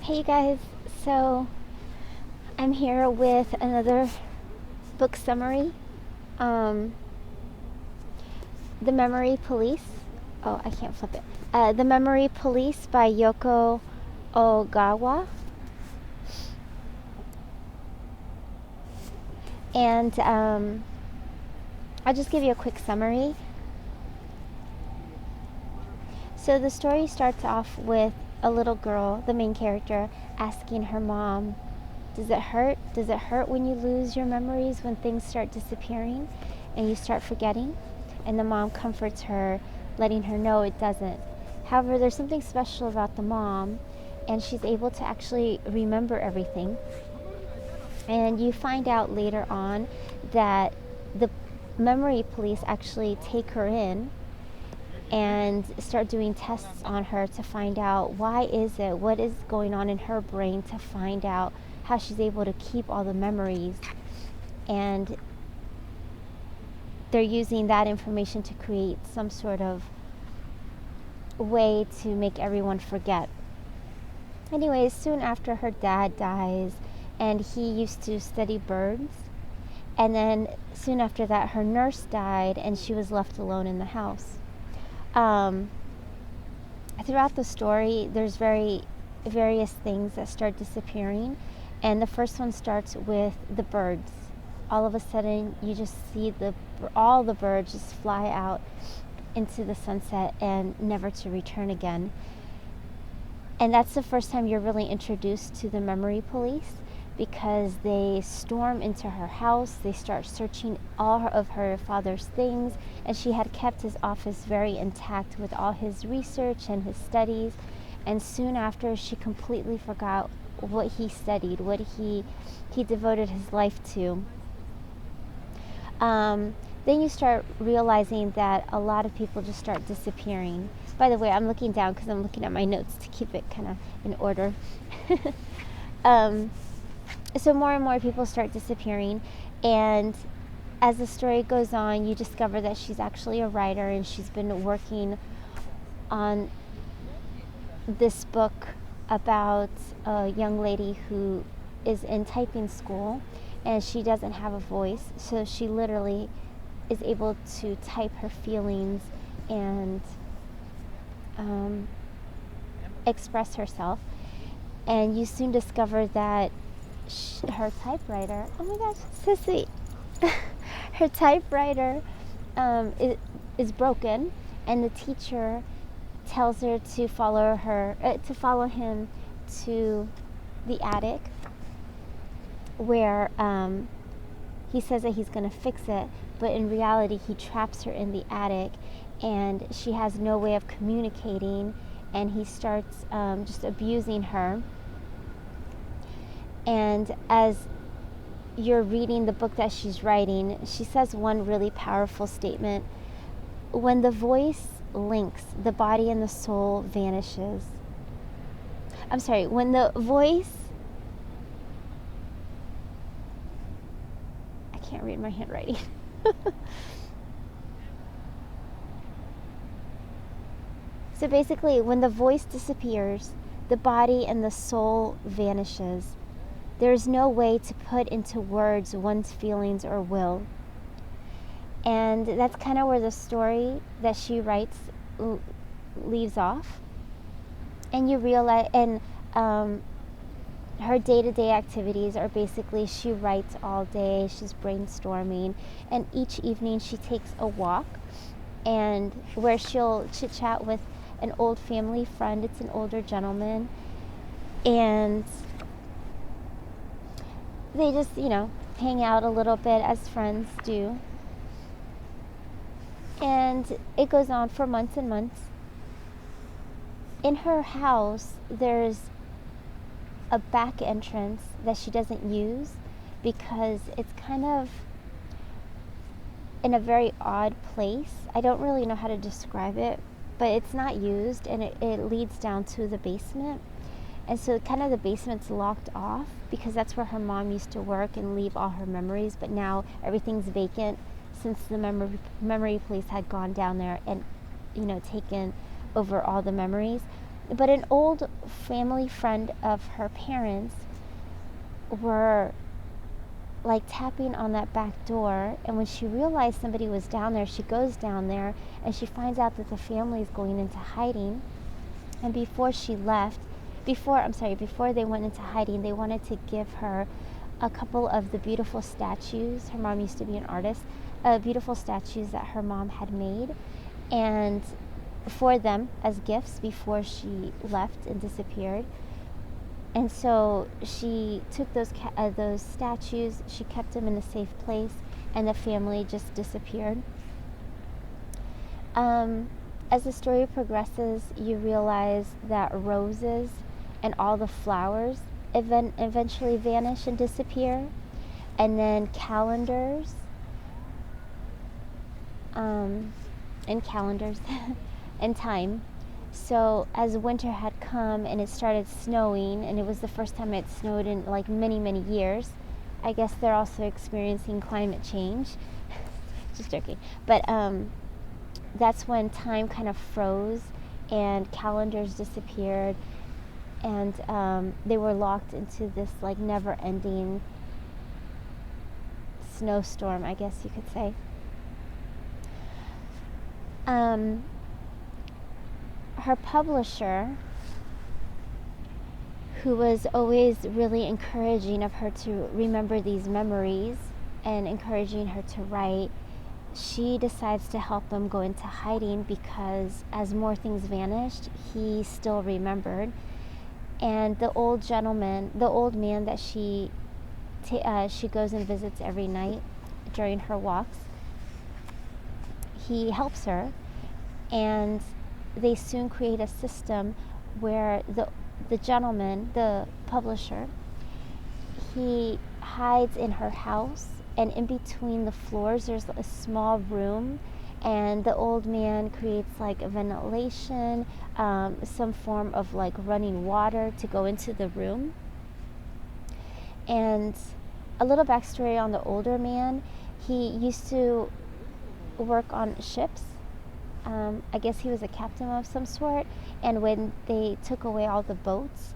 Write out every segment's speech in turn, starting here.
Hey guys, so I'm here with another book summary. Um, The Memory Police. Oh, I can't flip it. The Memory Police by Yoko Ogawa. And I'll just give you a quick summary. So the story starts off with a little girl, the main character, asking her mom, does it hurt? Does it hurt when you lose your memories, when things start disappearing and you start forgetting? And the mom comforts her, letting her know it doesn't. However, there's something special about the mom, and she's able to actually remember everything. And you find out later on that the memory police actually take her in and start doing tests on her to find out what is going on in her brain, to find out how she's able to keep all the memories. And they're using that information to create some sort of way to make everyone forget. Anyways, soon after, her dad dies, and he used to study birds. And then soon after that, her nurse died, and she was left alone in the house. Throughout the story, there's various things that start disappearing, and the first one starts with the birds. All of a sudden, you just see all the birds just fly out into the sunset and never to return again. And that's the first time you're really introduced to the memory police, because they storm into her house. They start searching all of her father's things, and she had kept his office very intact with all his research and his studies. And soon after, she completely forgot what he studied, what he devoted his life to. Then you start realizing that a lot of people just start disappearing. By the way, I'm looking down because I'm looking at my notes to keep it kind of in order. So more and more people start disappearing, and as the story goes on, you discover that she's actually a writer, and she's been working on this book about a young lady who is in typing school, and she doesn't have a voice, so she literally is able to type her feelings and express herself. And you soon discover that her typewriter, oh my gosh, so sweet. Her typewriter is broken, and the teacher tells her to follow him to the attic, where he says that he's going to fix it, but in reality he traps her in the attic, and she has no way of communicating, and he starts just abusing her. And as you're reading the book that she's writing, she says one really powerful statement: when the voice links, the body and the soul vanishes. I'm sorry, when the voice, I can't read my handwriting. So basically, when the voice disappears, the body and the soul vanishes. There is no way to put into words one's feelings or will. And that's kind of where the story that she writes leaves off. And you realize, and her day-to-day activities are basically, she writes all day, she's brainstorming, and each evening she takes a walk, and where she'll chit-chat with an old family friend. It's an older gentleman, and they just, hang out a little bit as friends do. And it goes on for months and months. In her house, there's a back entrance that she doesn't use because it's kind of in a very odd place. I don't really know how to describe it, but it's not used, and it leads down to the basement. And so kind of the basement's locked off because that's where her mom used to work and leave all her memories, but now everything's vacant since the memory police had gone down there and taken over all the memories. But an old family friend of her parents were like tapping on that back door, and when she realized somebody was down there, she goes down there and she finds out that the family is going into hiding. And before they went into hiding, they wanted to give her a couple of the beautiful statues. Her mom used to be an artist, beautiful statues that her mom had made, and for them as gifts before she left and disappeared. And so she took those statues, she kept them in a safe place, and the family just disappeared. As the story progresses, you realize that roses and all the flowers eventually vanish and disappear, and then calendars and time. So as winter had come and it started snowing, and it was the first time it snowed in like many, many years, I guess they're also experiencing climate change. Just joking. But that's when time kind of froze and calendars disappeared, and they were locked into this like never-ending snowstorm, I guess you could say. Her publisher, who was always really encouraging of her to remember these memories and encouraging her to write, she decides to help them go into hiding, because as more things vanished, he still remembered. And the old man that she goes and visits every night during her walks, he helps her, and they soon create a system where the gentleman, the publisher, he hides in her house, and in between the floors there's a small room, and the old man creates like a ventilation, some form of like running water to go into the room. And a little backstory on the older man: he used to work on ships. I guess he was a captain of some sort, and when they took away all the boats,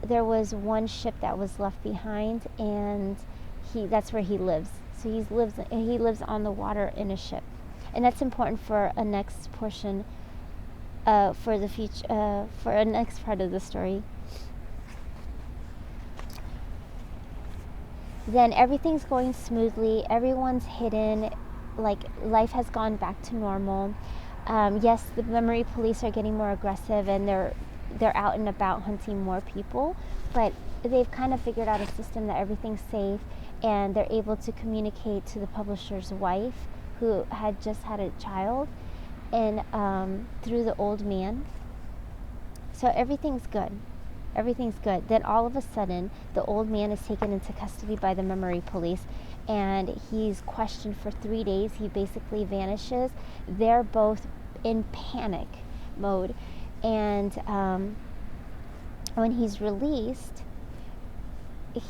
there was one ship that was left behind, and that's where he lives. So he lives on the water in a ship, and that's important for a next portion, for the future, for a next part of the story. Then everything's going smoothly. Everyone's hidden. Like, life has gone back to normal. Yes, the memory police are getting more aggressive, and they're out and about hunting more people, but they've kind of figured out a system that everything's safe, and they're able to communicate to the publisher's wife, who had just had a child, and through the old man. So everything's good. Then all of a sudden, the old man is taken into custody by the memory police, and he's questioned for 3 days. He basically vanishes. They're both in panic mode, and when he's released,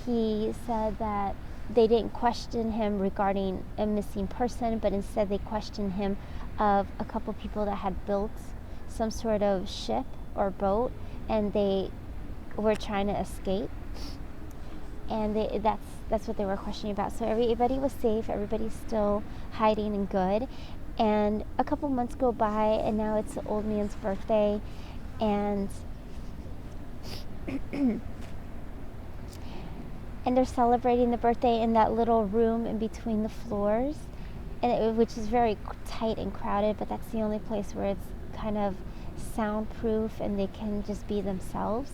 he said that they didn't question him regarding a missing person, but instead they questioned him of a couple people that had built some sort of ship or boat, and they were trying to escape, and that's what they were questioning about. So everybody was safe, everybody's still hiding and good. And a couple months go by, and now it's the old man's birthday, and and they're celebrating the birthday in that little room in between the floors, which is very tight and crowded, but that's the only place where it's kind of soundproof and they can just be themselves.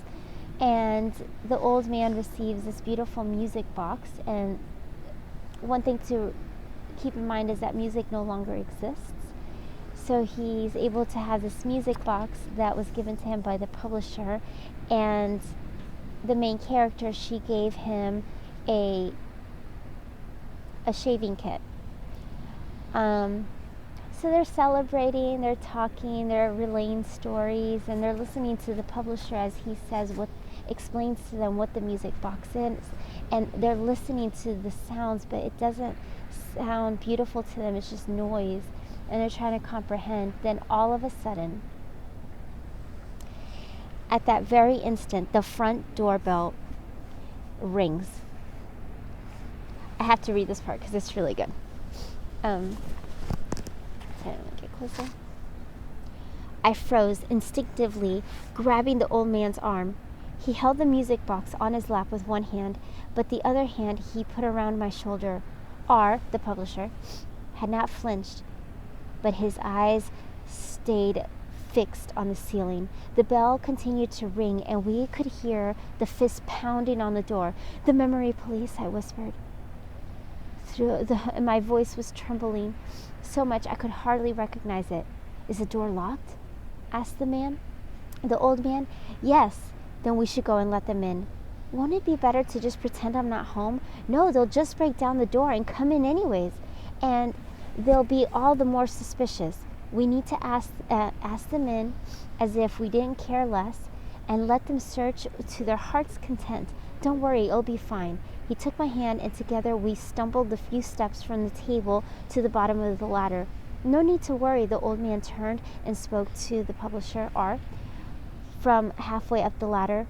And the old man receives this beautiful music box, and one thing to keep in mind is that music no longer exists. So he's able to have this music box that was given to him by the publisher, and the main character, she gave him a shaving kit. So they're celebrating, they're talking, they're relaying stories, and they're listening to the publisher as he explains to them what the music box is, and they're listening to the sounds, but it doesn't sound beautiful to them, it's just noise, and they're trying to comprehend. Then all of a sudden, At that very instant, the front doorbell rings. I have to read this part because it's really good. Okay, let me get closer. I froze, instinctively grabbing the old man's arm. He held the music box on his lap with one hand, but the other hand he put around my shoulder. R, the publisher, had not flinched, but his eyes stayed fixed on the ceiling. The bell continued to ring, and we could hear the fist pounding on the door. "The memory police," I whispered. My voice was trembling so much I could hardly recognize it. "Is the door locked?" asked the old man. "Yes." "Then we should go and let them in." "Won't it be better to just pretend I'm not home?" "No, they'll just break down the door and come in anyways, and they'll be all the more suspicious. We need to ask them in as if we didn't care less, and let them search to their heart's content. Don't worry, it'll be fine." He took my hand, and together we stumbled the few steps from the table to the bottom of the ladder. "No need to worry," the old man turned and spoke to the publisher, R, from halfway up the ladder.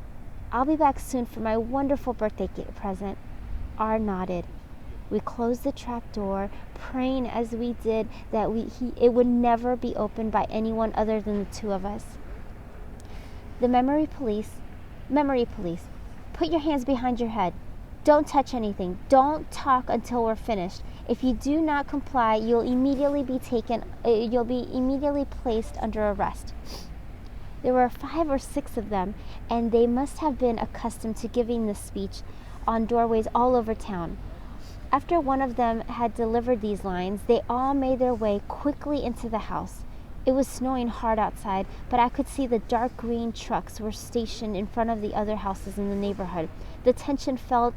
"I'll be back soon for my wonderful birthday present." R nodded. We closed the trap door, praying as we did that it would never be opened by anyone other than the two of us. The memory police, put your hands behind your head. Don't touch anything. Don't talk until we're finished. If you do not comply, you'll be immediately placed under arrest. There were 5 or 6 of them, and they must have been accustomed to giving this speech on doorways all over town. After one of them had delivered these lines, they all made their way quickly into the house. It was snowing hard outside, but I could see the dark green trucks were stationed in front of the other houses in the neighborhood. The tension felt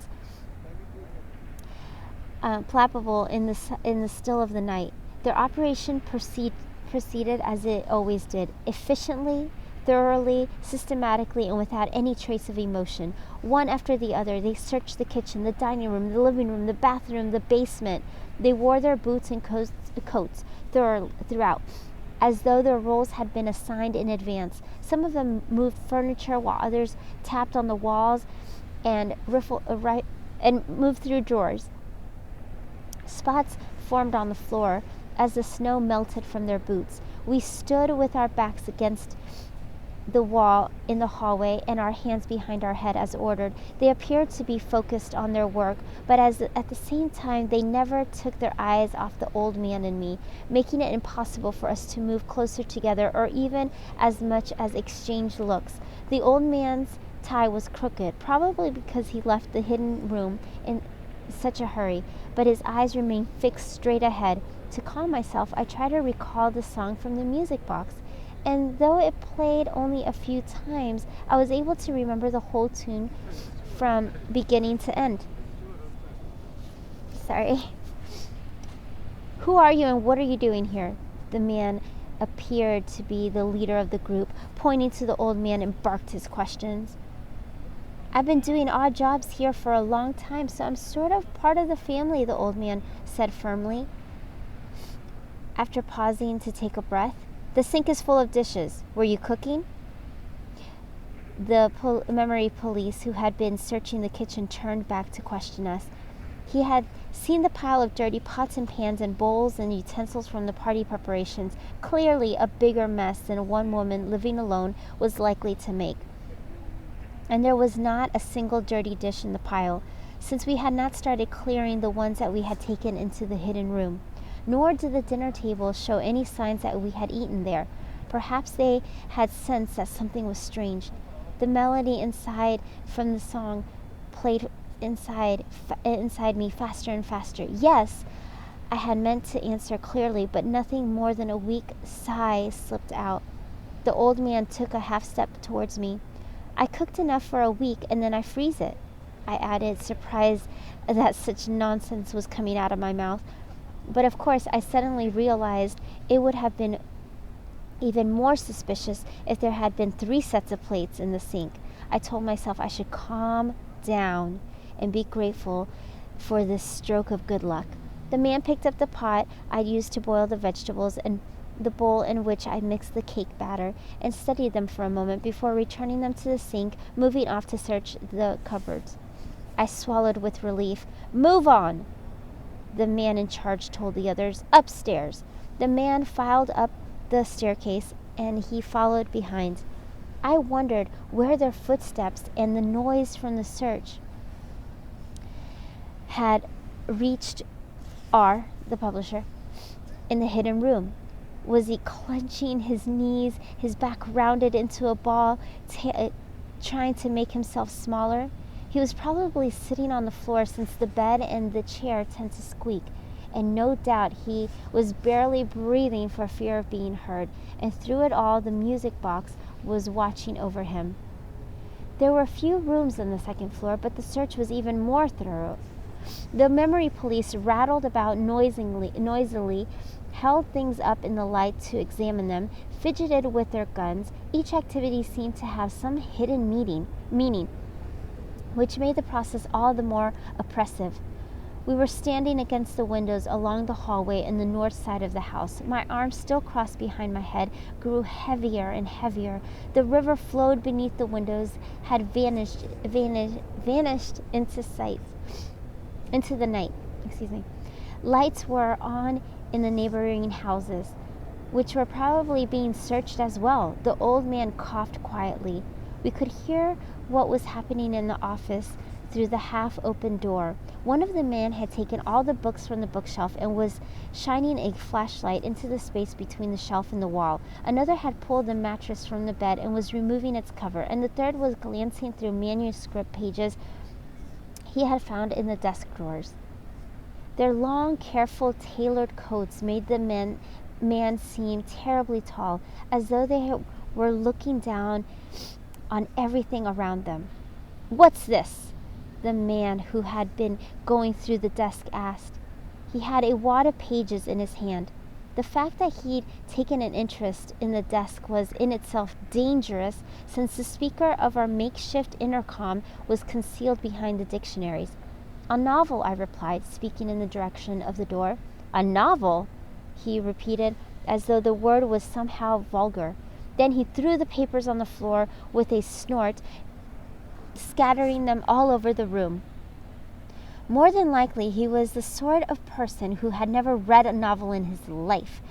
palpable in the still of the night. Their operation proceeded as it always did, efficiently, thoroughly, systematically, and without any trace of emotion. One after the other, they searched the kitchen, the dining room, the living room, the bathroom, the basement. They wore their boots and coats throughout, as though their roles had been assigned in advance. Some of them moved furniture, while others tapped on the walls and moved through drawers. Spots formed on the floor as the snow melted from their boots. We stood with our backs against the wall in the hallway and our hands behind our head as ordered. They appeared to be focused on their work, but at the same time they never took their eyes off the old man and me, making it impossible for us to move closer together or even as much as exchange looks. The old man's tie was crooked, probably because he left the hidden room in such a hurry, but his eyes remained fixed straight ahead. To calm myself, I tried to recall the song from the music box, and though it played only a few times, I was able to remember the whole tune from beginning to end. Sorry. "Who are you and what are you doing here?" The man appeared to be the leader of the group, pointing to the old man, and barked his questions. "I've been doing odd jobs here for a long time, so I'm sort of part of the family," the old man said firmly. After pausing to take a breath, "The sink is full of dishes. Were you cooking?" The memory police who had been searching the kitchen turned back to question us. He had seen the pile of dirty pots and pans and bowls and utensils from the party preparations, clearly a bigger mess than one woman living alone was likely to make. And there was not a single dirty dish in the pile, since we had not started clearing the ones that we had taken into the hidden room. Nor did the dinner table show any signs that we had eaten there. Perhaps they had sensed that something was strange. The melody inside from the song played inside me faster and faster. "Yes," I had meant to answer clearly, but nothing more than a weak sigh slipped out. The old man took a half step towards me. "I cooked enough for a week, and then I freeze it," I added, surprised that such nonsense was coming out of my mouth. But of course, I suddenly realized it would have been even more suspicious if there had been 3 sets of plates in the sink. I told myself I should calm down and be grateful for this stroke of good luck. The man picked up the pot I'd used to boil the vegetables and the bowl in which I mixed the cake batter, and studied them for a moment before returning them to the sink, moving off to search the cupboards. I swallowed with relief. "Move on," the man in charge told the others. "Upstairs." The man filed up the staircase, and he followed behind. I wondered where their footsteps and the noise from the search had reached R, the publisher, in the hidden room. Was he clenching his knees, his back rounded into a ball, trying to make himself smaller? He was probably sitting on the floor, since the bed and the chair tend to squeak, and no doubt he was barely breathing for fear of being heard, and through it all the music box was watching over him. There were few rooms on the second floor, but the search was even more thorough. The memory police rattled about noisily, held things up in the light to examine them, fidgeted with their guns. Each activity seemed to have some hidden meaning, which made the process all the more oppressive. We were standing against the windows along the hallway in the north side of the house. My arms, still crossed behind my head, grew heavier and heavier. The river flowed beneath the windows, had vanished into the night. Lights were on in the neighboring houses, which were probably being searched as well. The old man coughed quietly. We could hear what was happening in the office through the half-open door. One of the men had taken all the books from the bookshelf and was shining a flashlight into the space between the shelf and the wall. Another had pulled the mattress from the bed and was removing its cover, and the third was glancing through manuscript pages he had found in the desk drawers. Their long, careful, tailored coats made the man seem terribly tall, as though they were looking down on everything around them. "What's this?" the man who had been going through the desk asked. He had a wad of pages in his hand. The fact that he'd taken an interest in the desk was in itself dangerous, since the speaker of our makeshift intercom was concealed behind the dictionaries. "A novel," I replied, speaking in the direction of the door. "A novel?" he repeated, as though the word was somehow vulgar. Then he threw the papers on the floor with a snort, scattering them all over the room. More than likely, he was the sort of person who had never read a novel in his life,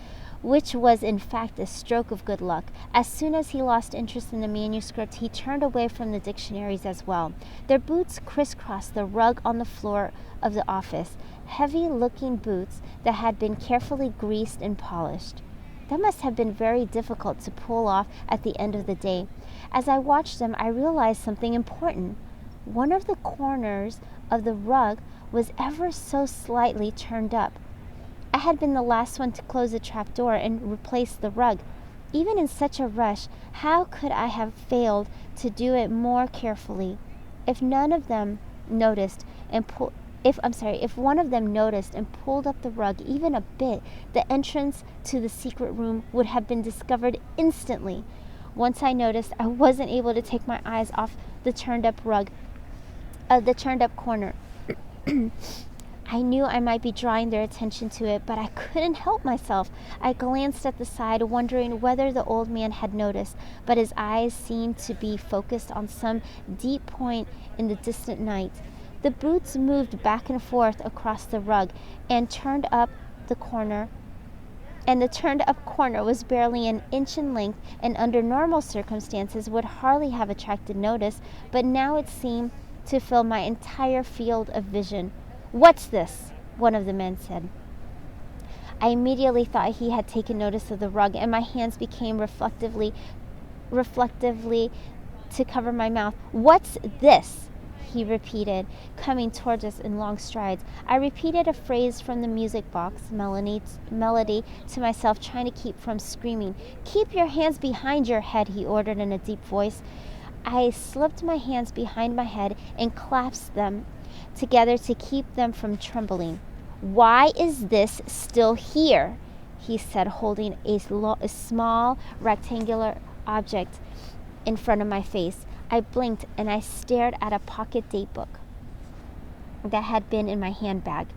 which was in fact a stroke of good luck. As soon as he lost interest in the manuscript, he turned away from the dictionaries as well. Their boots crisscrossed the rug on the floor of the office, heavy-looking boots that had been carefully greased and polished. That must have been very difficult to pull off at the end of the day. As I watched them, I realized something important. One of the corners of the rug was ever so slightly turned up. I had been the last one to close the trapdoor and replace the rug. Even in such a rush, how could I have failed to do it more carefully? If one of them noticed and pulled up the rug even a bit, the entrance to the secret room would have been discovered instantly. Once I noticed, I wasn't able to take my eyes off the turned up corner. I knew I might be drawing their attention to it, but I couldn't help myself. I glanced at the side, wondering whether the old man had noticed, but his eyes seemed to be focused on some deep point in the distant night. The boots moved back and forth across the rug, and the turned up corner was barely an inch in length, and under normal circumstances would hardly have attracted notice, but now it seemed to fill my entire field of vision. "What's this?" one of the men said. I immediately thought he had taken notice of the rug, and my hands became reflectively to cover my mouth. "What's this?" he repeated, coming towards us in long strides. I repeated a phrase from the music box melody to myself, trying to keep from screaming. "Keep your hands behind your head," he ordered in a deep voice. I slipped my hands behind my head and clasped them together to keep them from trembling. "Why is this still here?" he said, holding a small rectangular object in front of my face. I blinked and I stared at a pocket date book that had been in my handbag.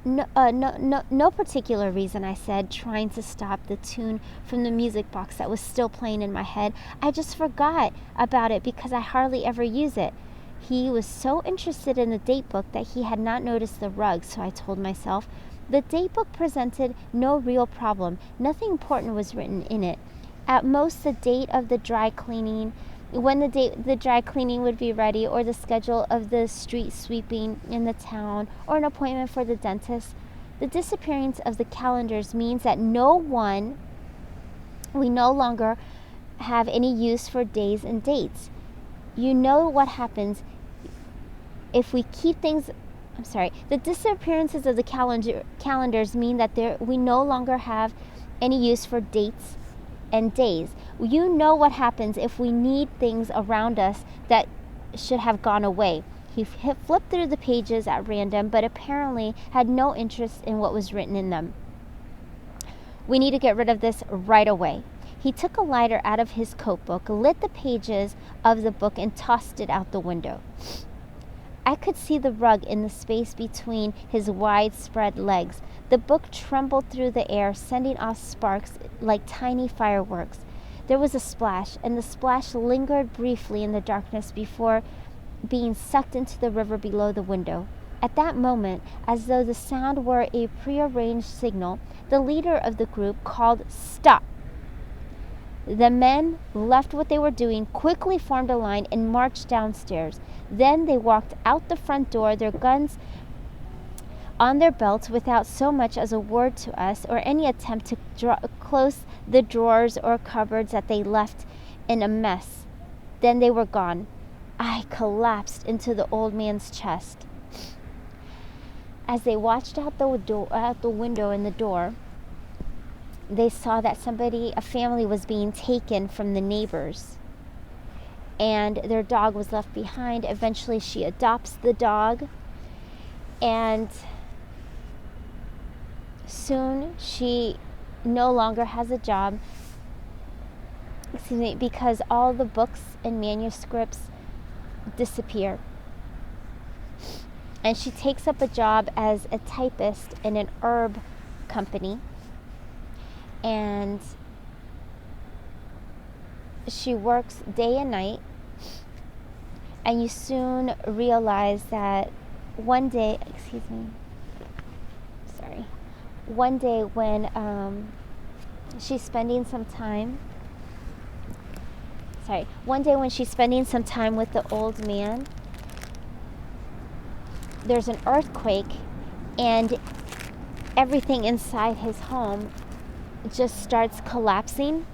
No particular reason, I said, trying to stop the tune from the music box that was still playing in my head. I just forgot about it because I hardly ever use it. He was so interested in the date book that he had not noticed the rug, so I told myself. The date book presented no real problem. Nothing important was written in it. At most, the date of the dry cleaning, when the dry cleaning would be ready, or the schedule of the street sweeping in the town, or an appointment for the dentist. The disappearance of the calendars means that we no longer have any use for days and dates. You know what happens if we keep things. The disappearances of the calendars mean that we no longer have any use for dates and days. You know what happens if we need things around us that should have gone away. He flipped through the pages at random, but apparently had no interest in what was written in them. We need to get rid of this right away. He took a lighter out of his coat book, lit the pages of the book, and tossed it out the window. I could see the rug in the space between his widespread legs. The book trembled through the air, sending off sparks like tiny fireworks. There was a splash, and the splash lingered briefly in the darkness before being sucked into the river below the window. At that moment, as though the sound were a prearranged signal, the leader of the group called, "Stop!" The men left what they were doing, quickly formed a line, and marched downstairs. Then they walked out the front door, their guns on their belts, without so much as a word to us, or any attempt to close the drawers or cupboards that they left in a mess. Then they were gone. I collapsed into the old man's chest. As they watched out the window and the door, they saw that a family was being taken from the neighbors, and their dog was left behind. Eventually she adopts the dog, and soon she no longer has a job, because all the books and manuscripts disappear. And she takes up a job as a typist in an herb company. And she works day and night, and you soon realize that one day when she's spending some time with the old man, there's an earthquake, and everything inside his home just starts collapsing,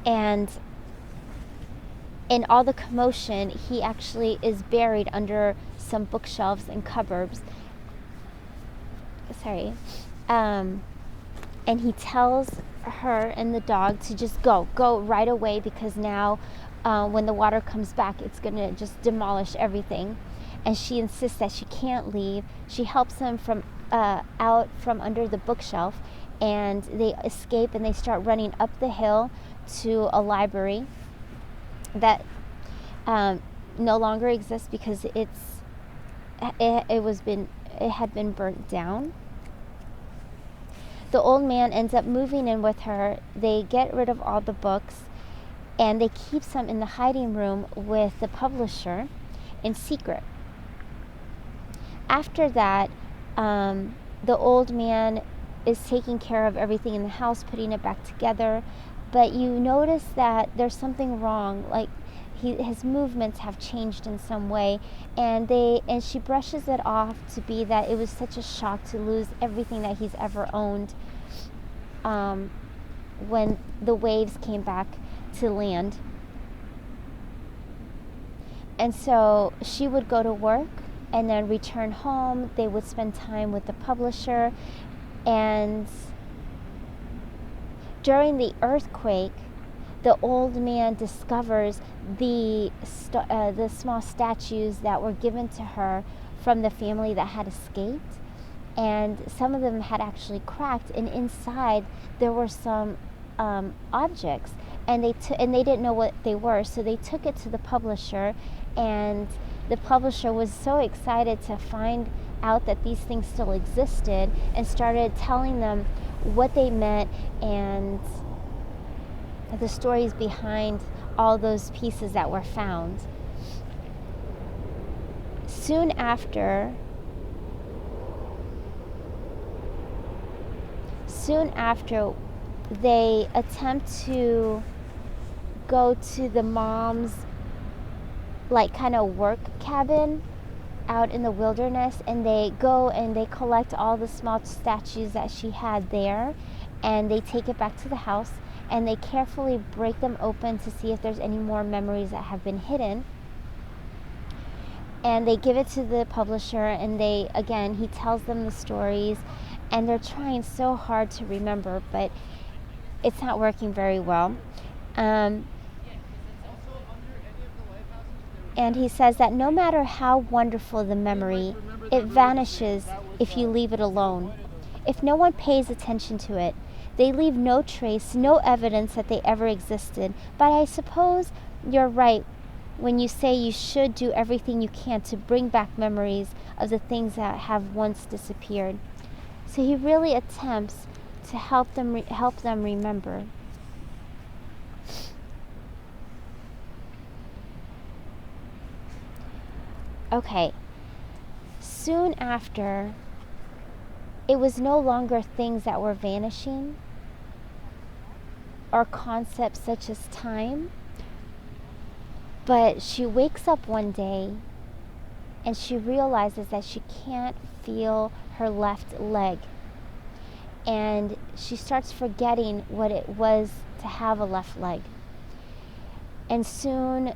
and in all the commotion, he actually is buried under some bookshelves and cupboards. And he tells her and the dog to just go right away, because now when the water comes back, it's gonna just demolish everything. And she insists that she can't leave. She helps him out from under the bookshelf, and they escape, and they start running up the hill to a library that no longer exists because it had been burnt down. The old man ends up moving in with her. They get rid of all the books, and they keep some in the hiding room with the publisher in secret. After that, the old man is taking care of everything in the house, putting it back together, but you notice that there's something wrong, like his movements have changed in some way, and she brushes it off to be that it was such a shock to lose everything that he's ever owned when the waves came back to land. And so she would go to work and then return home. They would spend time with the publisher, and during the earthquake, the old man discovers the small statues that were given to her from the family that had escaped, and some of them had actually cracked, and inside there were some objects, and they didn't know what they were, so they took it to the publisher, and the publisher was so excited to find out that these things still existed and started telling them what they meant and the stories behind all those pieces that were found. Soon after, they attempt to go to the mom's like kind of work cabin out in the wilderness, and they go and they collect all the small statues that she had there, and they take it back to the house and they carefully break them open to see if there's any more memories that have been hidden. And they give it to the publisher, and he tells them the stories, and they're trying so hard to remember, but it's not working very well. And he says that no matter how wonderful the memory, it vanishes if you leave it alone. If no one pays attention to it, they leave no trace, no evidence that they ever existed. But I suppose you're right when you say you should do everything you can to bring back memories of the things that have once disappeared. So he really attempts to help them remember. Okay, soon after, it was no longer things that were vanishing or concepts such as time, but she wakes up one day and she realizes that she can't feel her left leg, and she starts forgetting what it was to have a left leg. And soon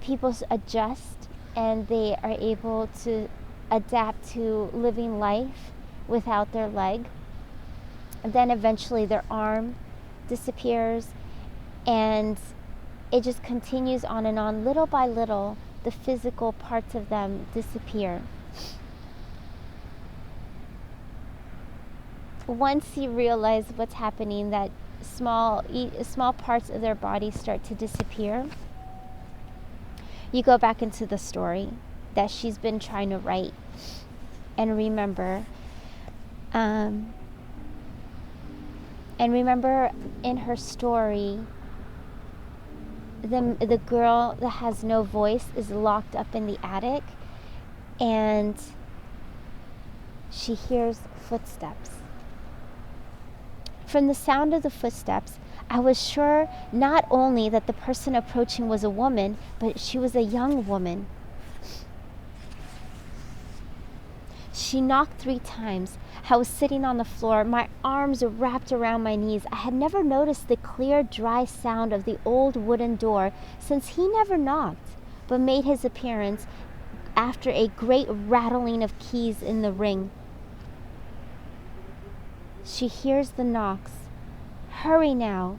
people adjust and they are able to adapt to living life without their leg. And then eventually their arm disappears, and it just continues on and on. Little by little, the physical parts of them disappear. Once you realize what's happening, that small parts of their body start to disappear, you go back into the story that she's been trying to write and remember. And remember, in her story, the girl that has no voice is locked up in the attic, and she hears footsteps. From the sound of the footsteps, I was sure not only that the person approaching was a woman, but she was a young woman. She knocked 3 times. I was sitting on the floor, my arms wrapped around my knees. I had never noticed the clear, dry sound of the old wooden door, since he never knocked, but made his appearance after a great rattling of keys in the ring. She hears the knocks. Hurry now.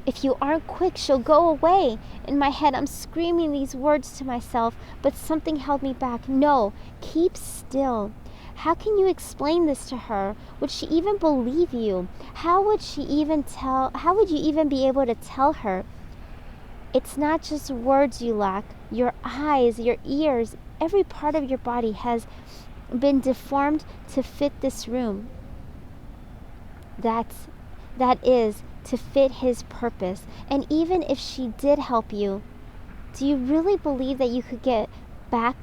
If you aren't quick, she'll go away. In my head, I'm screaming these words to myself, but something held me back. No, keep still. How can you explain this to her? Would she even believe you? How would you even be able to tell her? It's not just words you lack. Your eyes, your ears, every part of your body has been deformed to fit this room. That is, to fit his purpose. And even if she did help you, do you really believe that you get back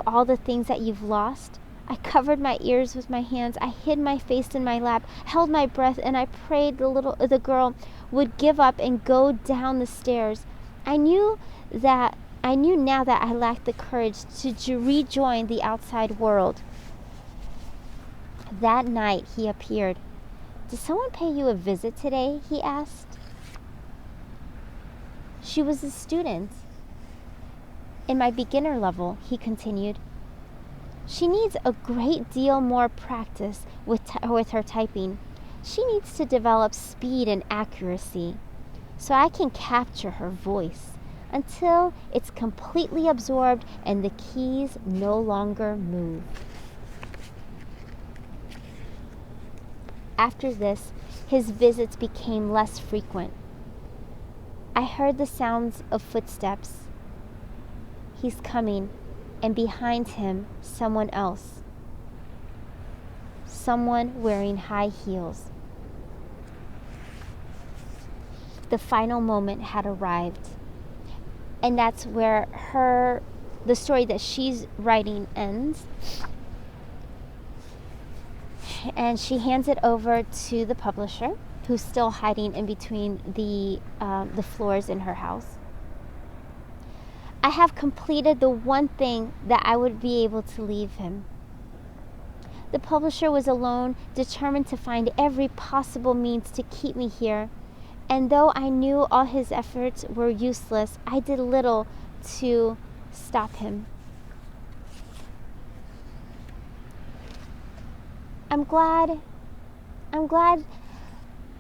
all the things that you've lost? I covered my ears with my hands. I hid my face in my lap, held my breath, and I prayed the girl would give up and go down the stairs. I knew now that I lacked the courage to rejoin the outside world. That night he appeared. Did someone pay you a visit today? He asked. She was a student. In my beginner level, he continued. She needs a great deal more practice with her typing. She needs to develop speed and accuracy so I can capture her voice until it's completely absorbed and the keys no longer move. After this, his visits became less frequent. I heard the sounds of footsteps. He's coming. and behind him, someone else. Someone wearing high heels. The final moment had arrived. And that's where the story that she's writing ends. And she hands it over to the publisher, who's still hiding in between the floors in her house. I have completed the one thing that I would be able to leave him. The publisher was alone, determined to find every possible means to keep me here. And though I knew all his efforts were useless, I did little to stop him. I'm glad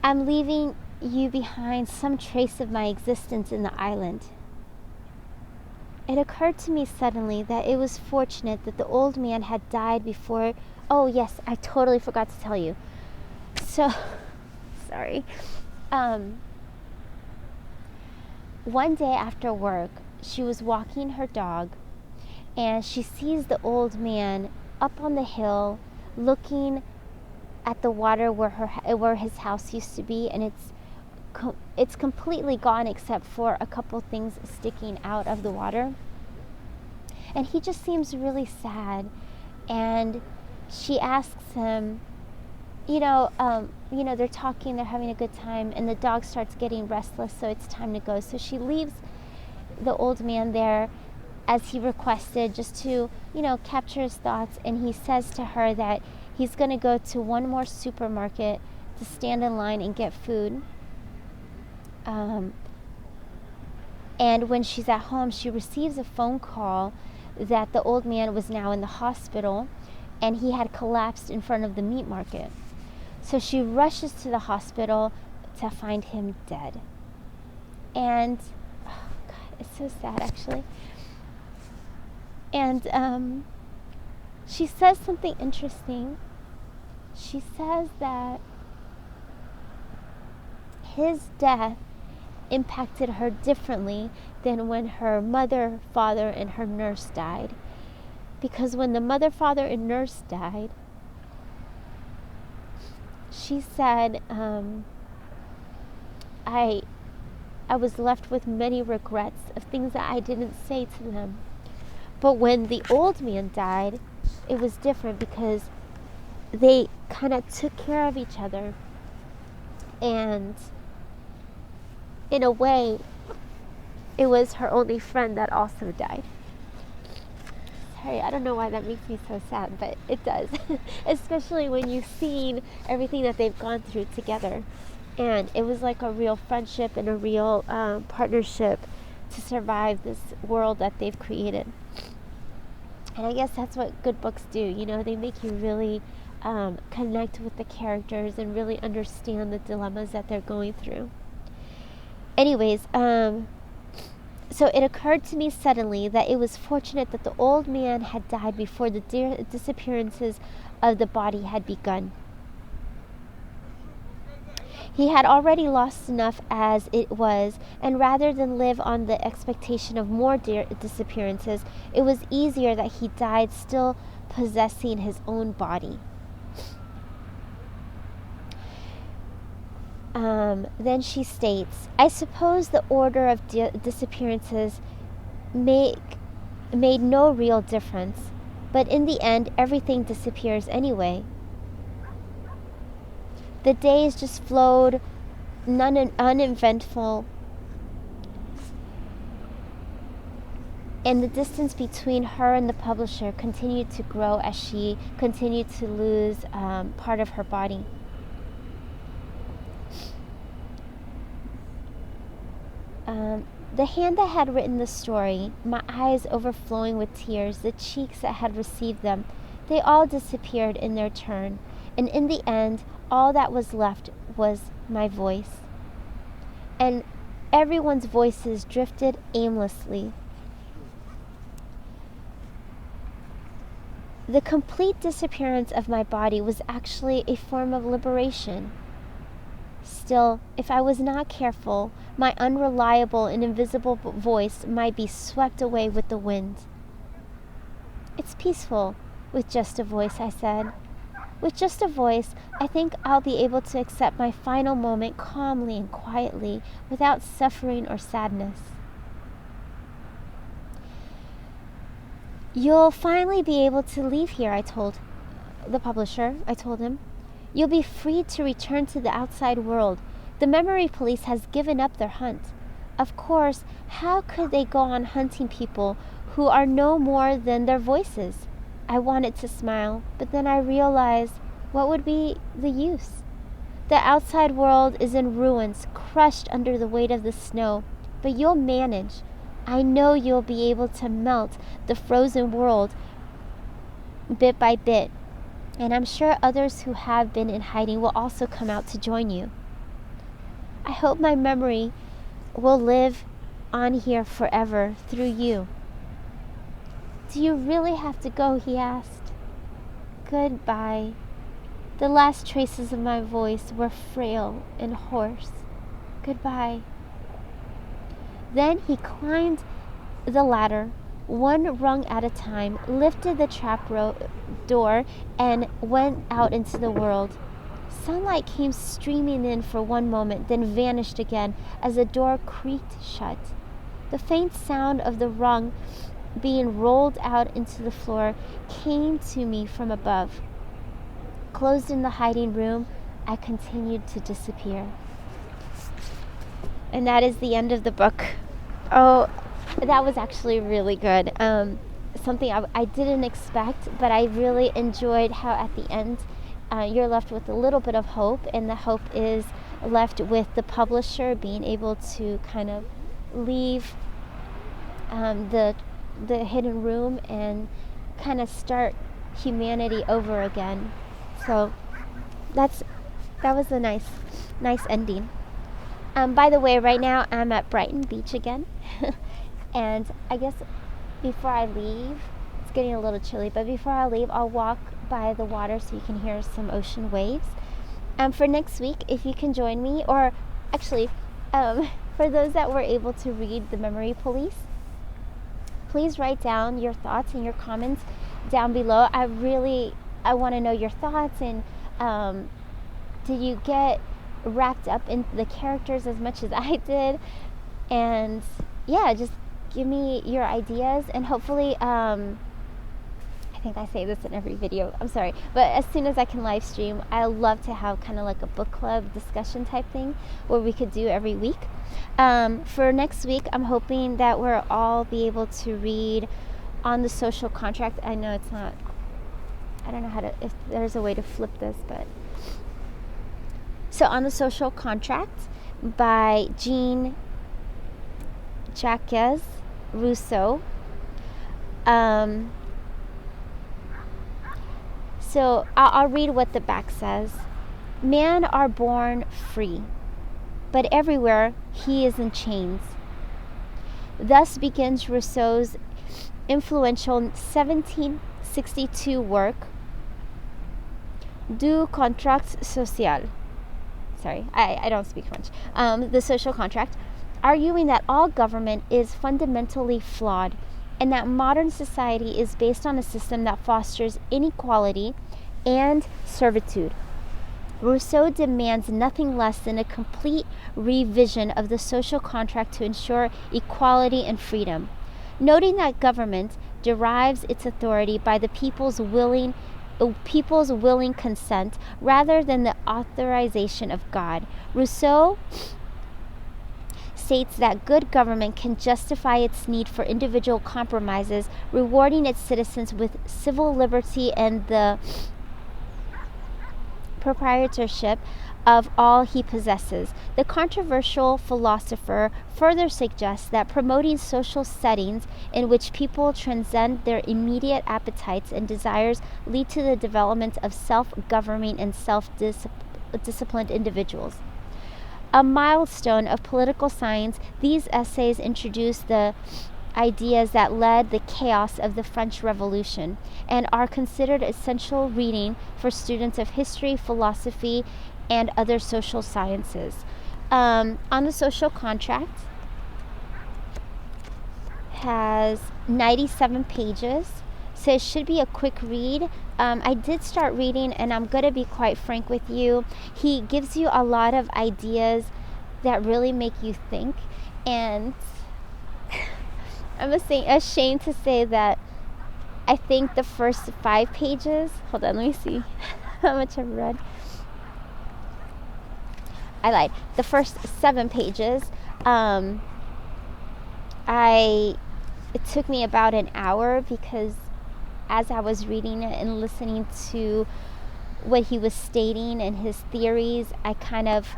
I'm leaving you behind some trace of my existence in the island. It occurred to me suddenly that it was fortunate that the old man had died before. Oh yes, I totally forgot to tell you. So, sorry. One day after work, she was walking her dog, and she sees the old man up on the hill looking at the water where his house used to be, and it's completely gone except for a couple things sticking out of the water. And he just seems really sad. And she asks him, they're talking, they're having a good time, and the dog starts getting restless, so it's time to go. So she leaves the old man there as he requested, just to, capture his thoughts. And he says to her that he's going to go to one more supermarket to stand in line and get food. And when she's at home, she receives a phone call that the old man was now in the hospital, and he had collapsed in front of the meat market. So she rushes to the hospital to find him dead. And, oh God, it's so sad actually. And she says something interesting. She says that his death impacted her differently than when her mother, father, and her nurse died. Because when the mother, father, and nurse died, she said, I was left with many regrets of things that I didn't say to them. But when the old man died, it was different because they kind of took care of each other. And in a way, it was her only friend that also died. Sorry, I don't know why that makes me so sad, but it does. Especially when you've seen everything that they've gone through together. And it was like a real friendship and a real partnership to survive this world that they've created. And I guess that's what good books do. They make you really connect with the characters and really understand the dilemmas that they're going through. Anyways, so it occurred to me suddenly that it was fortunate that the old man had died before the disappearances of the body had begun. He had already lost enough as it was, and rather than live on the expectation of more disappearances, it was easier that he died still possessing his own body. Then she states, I suppose the order of disappearances made no real difference, but in the end, everything disappears anyway. The days just flowed uneventful, and the distance between her and the publisher continued to grow as she continued to lose part of her body. The hand that had written the story, my eyes overflowing with tears, the cheeks that had received them, they all disappeared in their turn, and in the end, all that was left was my voice. And everyone's voices drifted aimlessly. The complete disappearance of my body was actually a form of liberation. Still, if I was not careful, my unreliable and invisible voice might be swept away with the wind. It's peaceful with just a voice, I said. With just a voice, I think I'll be able to accept my final moment calmly and quietly without suffering or sadness. You'll finally be able to leave here, I told the publisher. I told him. You'll be free to return to the outside world. The memory police has given up their hunt. Of course, how could they go on hunting people who are no more than their voices? I wanted to smile, but then I realized what would be the use? The outside world is in ruins, crushed under the weight of the snow, but you'll manage. I know you'll be able to melt the frozen world bit by bit, and I'm sure others who have been in hiding will also come out to join you. I hope my memory will live on here forever through you. Do you really have to go? He asked. Goodbye. The last traces of my voice were frail and hoarse. Goodbye. Then he climbed the ladder, one rung at a time, lifted the door, and went out into the world. Sunlight came streaming in for one moment, then vanished again as the door creaked shut. The faint sound of the rung being rolled out into the floor came to me from above. Closed in the hiding room, I continued to disappear. And that is the end of the book. Oh, that was actually really good. Something I didn't expect, but I really enjoyed how at the end you're left with a little bit of hope, and the hope is left with the publisher being able to kind of leave the hidden room and kind of start humanity over again. So that was a nice ending. By the way, right now I'm at Brighton Beach again, and I guess before I leave, it's getting a little chilly, but before I leave, I'll walk by the water so you can hear some ocean waves. For next week, if you can join me, or actually, for those that were able to read The Memory Police, please write down your thoughts and your comments down below. I want to know your thoughts, and did you get wrapped up in the characters as much as I did? And yeah, just give me your ideas, and hopefully I think I say this in every video, I'm sorry, but as soon as I can live stream, I love to have kind of like a book club discussion type thing where we could do every week. For next week, I'm hoping that we'll all be able to read On the Social Contract. I know it's not, I don't know if there's a way to flip this, but so On the Social Contract by Jean-Jacques Rousseau. So I'll read what the back says. Men are born free, but everywhere he is in chains. Thus begins Rousseau's influential 1762 work, Du Contrat Social. Sorry, I don't speak French. The Social Contract, arguing that all government is fundamentally flawed and that modern society is based on a system that fosters inequality and servitude. Rousseau demands nothing less than a complete revision of the social contract to ensure equality and freedom. Noting that government derives its authority by the people's willing consent rather than the authorization of God, Rousseau states that good government can justify its need for individual compromises, rewarding its citizens with civil liberty and the proprietorship of all he possesses. The controversial philosopher further suggests that promoting social settings in which people transcend their immediate appetites and desires lead to the development of self-governing and self-disciplined individuals. A milestone of political science, these essays introduce the ideas that led the chaos of the French Revolution and are considered essential reading for students of history, philosophy, and other social sciences. On the Social Contract has 97 pages, So it should be a quick read. I did start reading, and I'm going to be quite frank with you. He gives you a lot of ideas that really make you think. And I'm ashamed to say that I think the first 5 pages, hold on, let me see how much I've read. I lied. The first 7 pages, it took me about an hour, because as I was reading it and listening to what he was stating and his theories, I kind of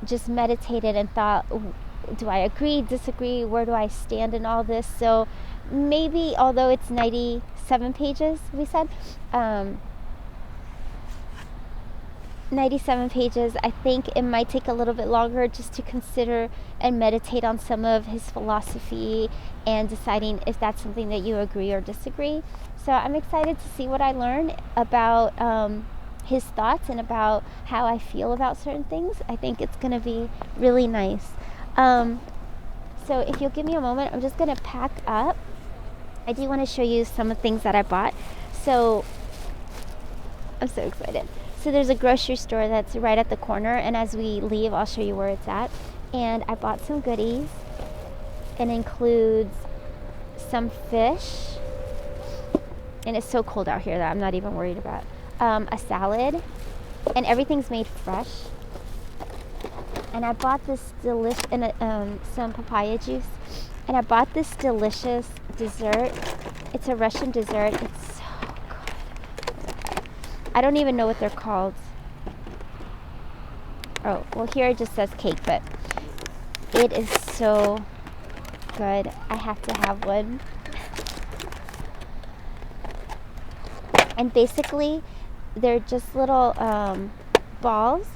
just meditated and thought, do I agree, disagree, where do I stand in all this? So maybe, although it's 97 pages, we said, 97 pages, I think it might take a little bit longer just to consider and meditate on some of his philosophy and deciding if that's something that you agree or disagree. So I'm excited to see what I learn about his thoughts and about how I feel about certain things. I think it's going to be really nice. So if you'll give me a moment, I'm just going to pack up. I do want to show you some of the things that I bought. So I'm so excited. So there's a grocery store that's right at the corner, and as we leave, I'll show you where it's at. And I bought some goodies. It includes some fish, and it's so cold out here that I'm not even worried about. A salad, and everything's made fresh. And I bought this some papaya juice, and I bought this delicious dessert. It's a Russian dessert. It's so good. I don't even know what they're called. Oh, well, here it just says cake, but it is so good. I have to have one. And basically, they're just little balls,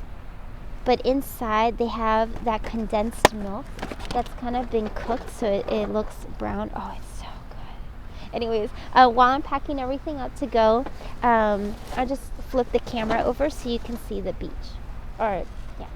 but inside they have that condensed milk that's kind of been cooked, so it looks brown. Oh, it's so good. Anyways, while I'm packing everything up to go, I'll just flip the camera over so you can see the beach. Or, yeah.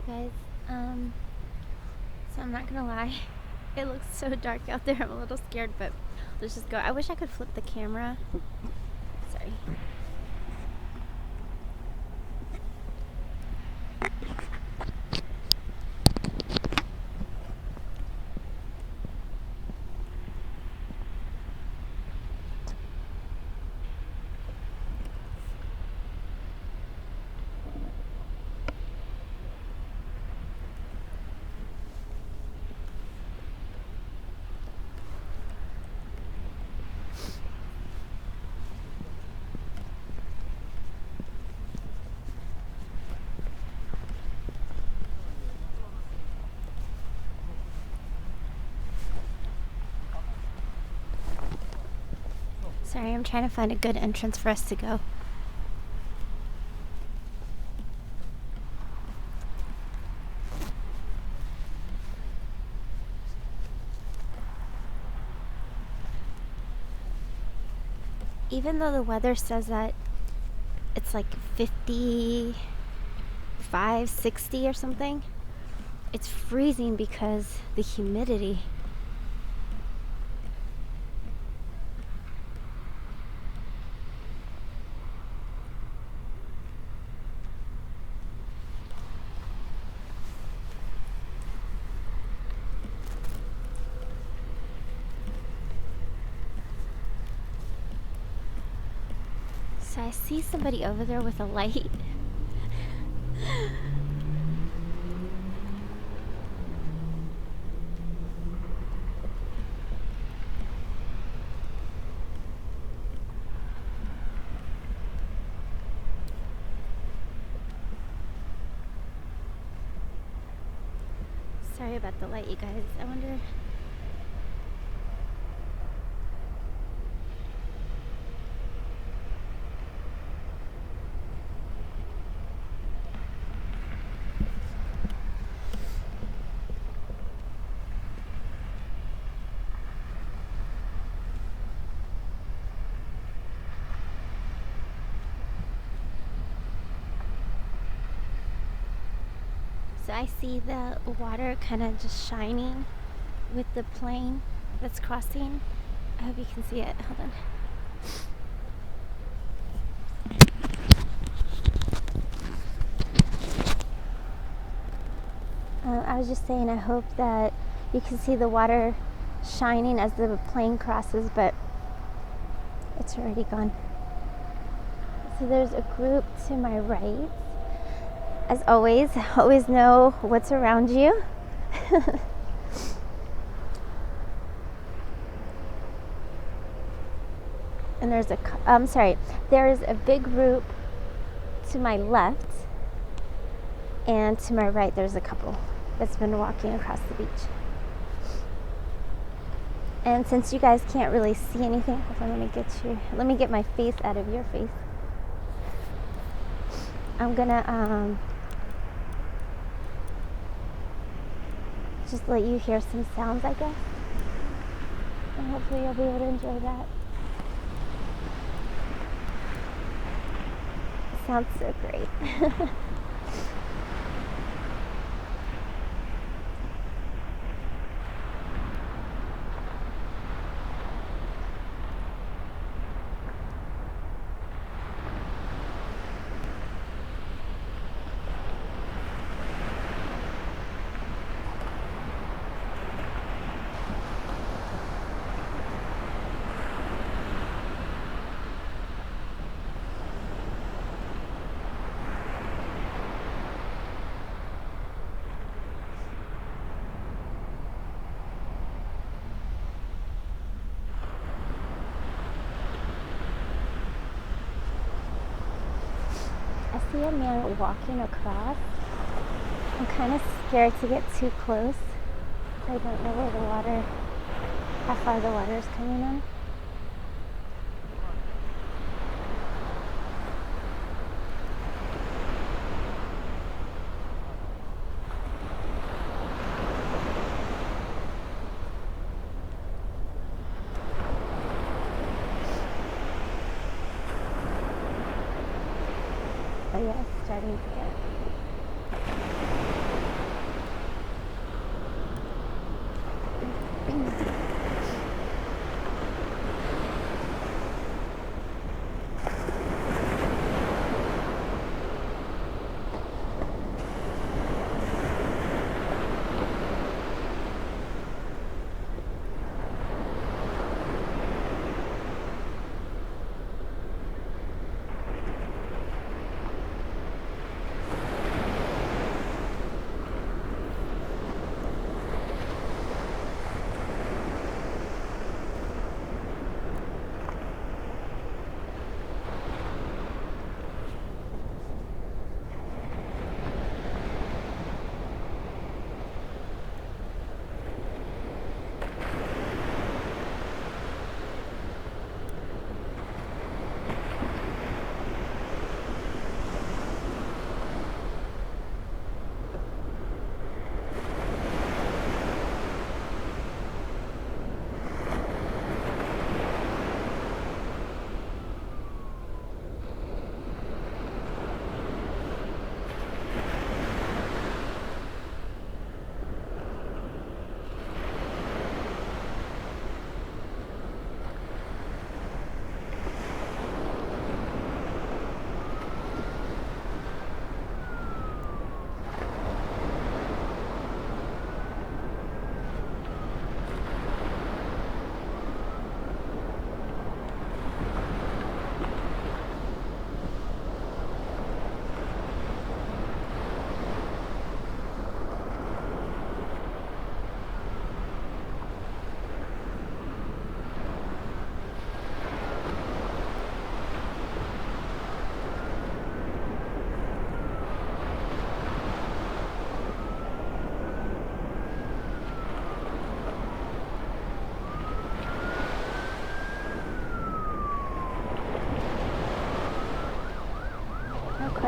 guys. So I'm not gonna lie, it looks so dark out there. I'm a little scared, but let's just go. I wish I could flip the camera. Sorry. Sorry, I'm trying to find a good entrance for us to go. Even though the weather says that it's like 55, 60 or something, it's freezing because the humidity. So I see somebody over there with a light. Sorry about the light, you guys. I wonder. So I see the water kind of just shining with the plane that's crossing. I hope you can see it. Hold on. I was just saying, I hope that you can see the water shining as the plane crosses, but it's already gone. So there's a group to my right. As always know what's around you. And there's a big group to my left, and to my right there's a couple that's been walking across the beach. And since you guys can't really see anything, hold on, let me get my face out of your face. I'm gonna just let you hear some sounds, I guess, and hopefully you'll be able to enjoy that. It sounds so great. I see a man walking across. I'm kind of scared to get too close. I don't know how far the water is coming in. Oh yeah, it's starting to get.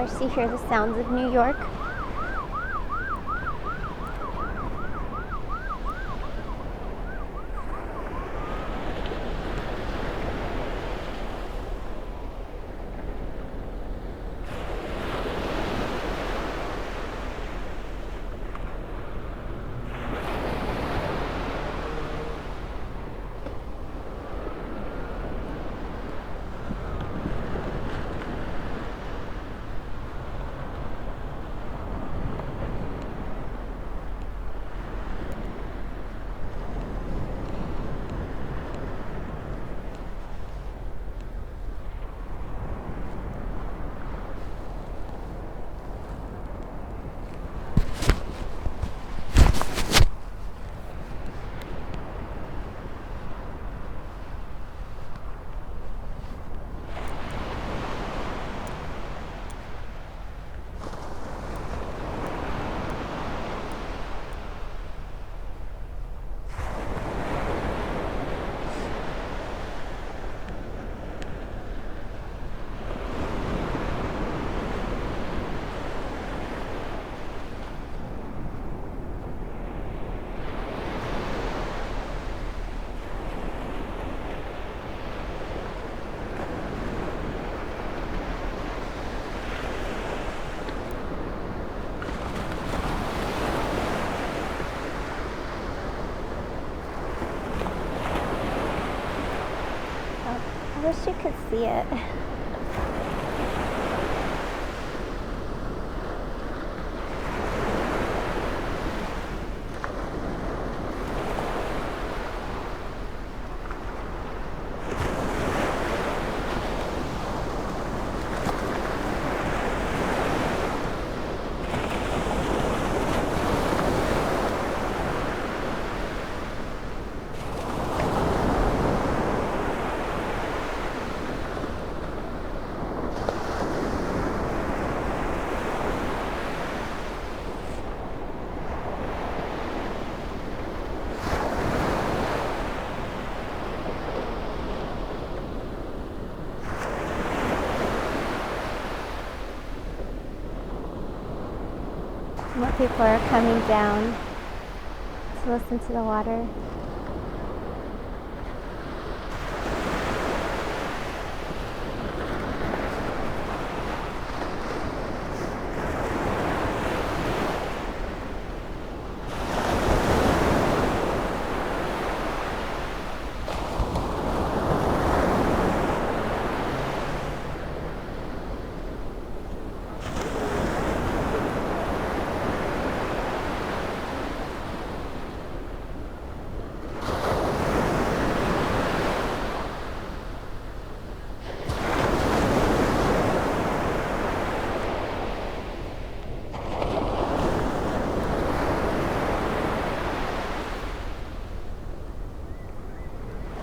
course, you hear the sounds of New York. I wish you could see it. More people are coming down to listen to the water.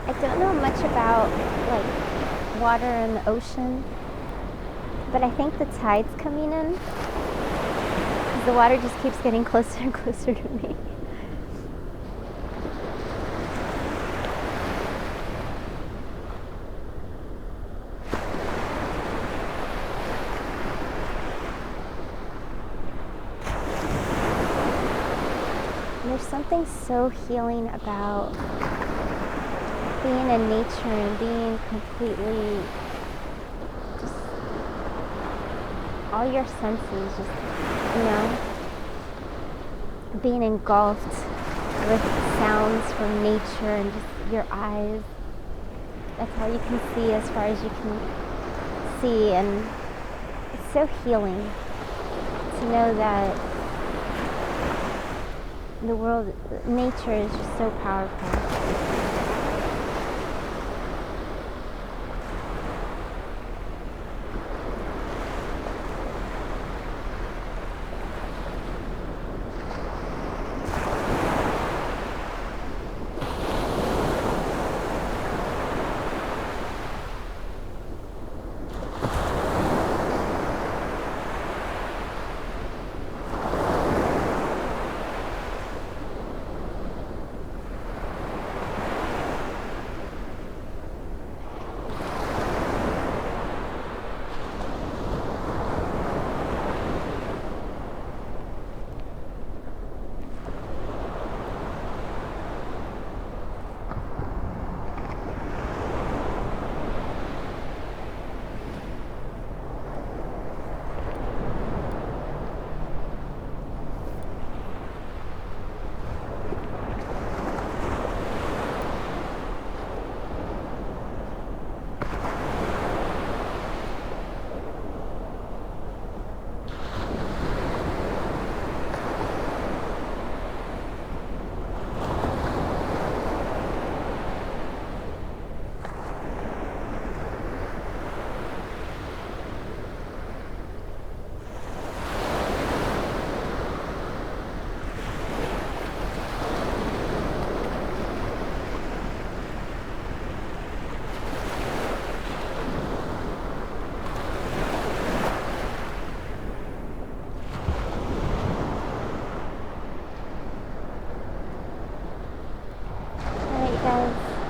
I don't know much about like water in the ocean, but I think the tide's coming in because the water just keeps getting closer and closer to me. And there's something so healing about being in nature and being completely just all your senses just, you know, being engulfed with sounds from nature and just your eyes. That's all you can see as far as you can see, and it's so healing to know that the world, nature is just so powerful.